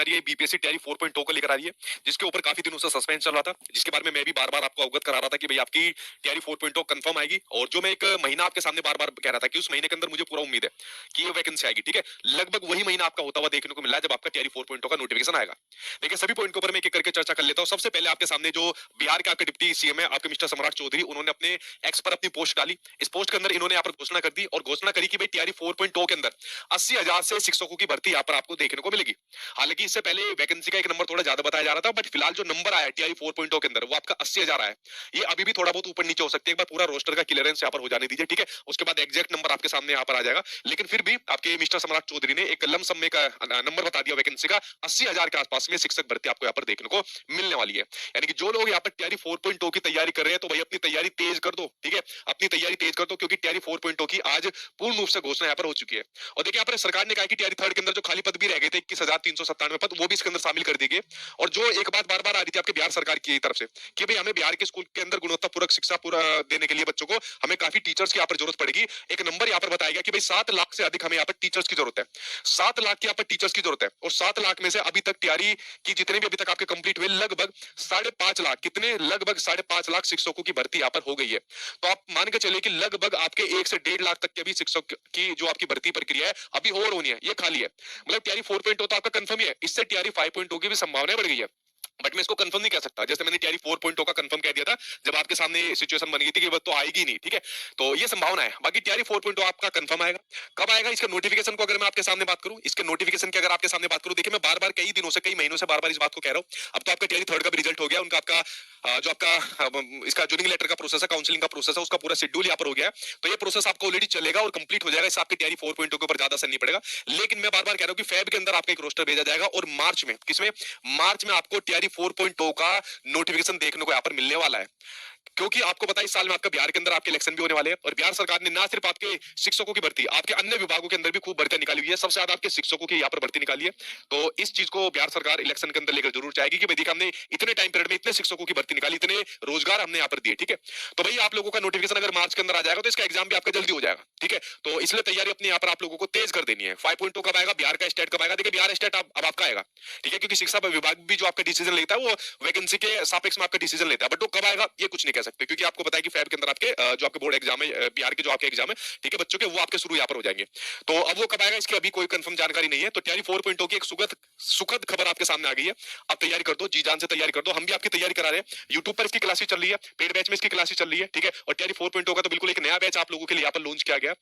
रही है बीपीएससी तैयारी 4.0 को लेकर आ रही है, जिसके ऊपर काफी दिनों से सस्पेंस चल रहा था, जिसके बारे में मैं भी बार बार आपको अवगत करा रहा था कि भाई आपकी तैयारी 4.0 कंफर्म आएगी। और जो मैं एक महीना आपके सामने बार बार कह रहा था कि उस महीने के अंदर मुझे पूरा उम्मीद है कि ये वैकेंसी आएगी। ठीक है, लगभग वही महीना आपका होता हुआ देखने को मिला है जब आपका तैयारी 4.0 का नोटिफिकेशन आएगा। देखिए सभी पॉइंट के ऊपर मैं एक एक करके चर्चा कर लेता हूँ। सबसे पहले आपके सामने जो बिहार के आपके डिप्टी सीएम है आपके मिस्टर सम्राट चौधरी, उन्होंने अपने एक्स पर अपनी पोस्ट डाली। इस पोस्ट के अंदर इन्होंने यहाँ पर घोषणा कर दी और घोषणा करी कि भाई तैयारी 4.0 के अंदर 80,000 से शिक्षकों की भर्ती यहाँ पर आपको देखने को मिलेगी। हालांकि इससे पहले वैकेंसी का एक नंबर थोड़ा ज्यादा बताया जा रहा था, बट फिलहाल जो नंबर आया टीआई 4.0 के अंदर वो आपका 80,000 आया। ये अभी भी थोड़ा बहुत ऊपर नीचे हो सकती है, एक बार पूरा रोस्टर का क्लियरेंस यहाँ पर हो जाने दीजिए। ठीक है, उसके बाद एग्जैक्ट नंबर आपके सामने यहाँ पर आ जाएगा। लेकिन फिर भी आपके मिस्टर सम्राट चौधरी ने एक लम सम का नंबर बता दिया वैकेंसी का, 80,000 के आसपास में शिक्षक भर्ती आपको यहाँ पर देखने को मिलने वाली है। यानी कि जो लोग यहाँ पर तैयारी 4.0 की तैयारी कर रहे हैं तो भाई अपनी तैयारी तेज कर दो। ठीक है, अपनी तैयारी तेज कर दो, क्योंकि तैयारी 4.0 की आज पूर्ण रूप से घोषणा यहाँ पर हो चुकी है। और देखिए यहाँ पर सरकार ने कहा कि तैयारी थर्ड के अंदर जो खाली पद भी रह गए थे 21,397 पद, वो भी इसके अंदर शामिल कर दी गई। और जो एक बात बार बार आ रही थी आपके बिहार सरकार की तरफ से कि भाई हमें बिहार के स्कूल के अंदर गुणवत्तापूर्वक शिक्षा पूरा देने के लिए बच्चों को हमें काफी टीचर्स की यहाँ पर जरूरत पड़ेगी। एक नंबर यहाँ पर बताया गया कि भाई 7 लाख से अधिक हमें यहाँ पर टीचर्स की जरूरत है। 7 लाख की यहाँ पर टीचर्स की जरूरत है। और 7 लाख में से अभी तक तैयारी की जितने भी अभी तक आपके कंप्लीट हुए लगभग 5.5 लाख, कितने लगभग 5.5 लाख शिक्षकों की भर्ती यहाँ पर हो गई है। तो आप मान के चलिए कि लगभग आपके 1 से 1.5 लाख तक के अभी शिक्षक की जो आपकी भर्ती प्रक्रिया है अभी और होनी है, ये खाली है। मतलब तैयारी 4.0 तो आपका कंफर्म ही है, इससे तैयारी 5.0 की भी संभावना बढ़ गई है। बट मैं इसको कंफर्म नहीं कह सकता, जैसे मैंने तैयारी 4.0 का कंफर्म कह दिया था जब आपके सामने सिचुएशन बन गई थी कि वो तो आएगी नहीं। ठीक है, तो ये संभावना है। बाकी तैयारी 4.0 आपका कंफर्म आएगा। कब आएगा इसका नोटिफिकेशन को अगर मैं आपके सामने बात करूं, इसके नोटिफिकेशन की अगर आपके सामने बात करूं, देखिए मैं बार बार कई दिनों से कई महीनों से बार बार इस बात को कह रहा हूं। अब तो आपका तैयारी थर्ड का भी रिजल्ट हो गया, उनका आपका जो आपका इसका ज्वाइनिंग लेटर का प्रोसेस है, काउंसलिंग का प्रोसेस है, उसका पूरा शेड्यूल यहाँ पर हो गया है। तो ये प्रोसेस आपका ऑलरेडी चलेगा और कंप्लीट हो जाएगा, इससे आपकी तैयारी 4.0 के ऊपर ज्यादा असर नहीं पड़ेगा। लेकिन मैं बार बार कह रहा हूं कि फेब के अंदर आपका एक रोस्टर भेजा जाएगा और मार्च में, किसमें, मार्च में आपको तैयारी 4.0 का नोटिफिकेशन देखने को यहाँ पर मिलने वाला है। क्योंकि आपको पता है इस साल में आपका बिहार के अंदर आपके इलेक्शन भी होने वाले हैं और बिहार सरकार ने ना सिर्फ आपके शिक्षकों की भर्ती, आपके अन्य विभागों के अंदर भी खूब भर्तियां निकाली हुई है। सबसे ज्यादा आपके शिक्षकों की यहाँ पर भर्ती निकाली है। तो इस चीज को बिहार सरकार इलेक्शन के अंदर लेकर जरूर चाहेगी कि भाई देखिए हमने इतने टाइम पीरियड में इतने शिक्षकों की भर्ती निकाली, इतने रोजगार हमने यहाँ पर दिए। ठीक है, तो भाई आप लोगों का नोटिफिकेशन अगर मार्च के अंदर आ जाएगा तो इसका एग्जाम भी आपका जल्दी हो जाएगा। ठीक है, तो इसलिए तैयारी अपनी यहाँ पर आप लोगों को तेज कर देनी है। 5.2 कब आएगा, बिहार का स्टेट कब आएगा, देखिए बिहार स्टेट अब आपका आएगा। ठीक है, क्योंकि शिक्षा विभाग भी जो आपका डिसीजन लेता है वो वैकेंसी के सापेक्ष में आपका डिसीजन लेता है, बट वो कब आएगा ये कुछ नहीं कह सकते, क्योंकि आपको पता है कि फेब के अंदर आपके जो आपके बोर्ड एग्जाम है, बिहार के जो आपके एग्जाम है, ठीक है बच्चों के, वो आपके शुरू यहाँ पर हो जाएंगे। तो अब वो कब आएगा इसकी अभी कोई कंफर्म जानकारी नहीं है। तो तैयारी 4.0 की एक सुखद खबर आपके सामने आ गई है। आप तैयारी कर दो, जी जान से तैयारी कर दो। हम भी आपकी तैयारी करा रहे हैं, यूट्यूब पर इसकी क्लासेस चल रही है, पेड बैच में इसकी क्लासेस चल रही है। ठीक है, और तैयारी 4.0 का तो बिल्कुल एक नया बैच आप लोगों के लिए यहाँ पर लॉन्च किया गया।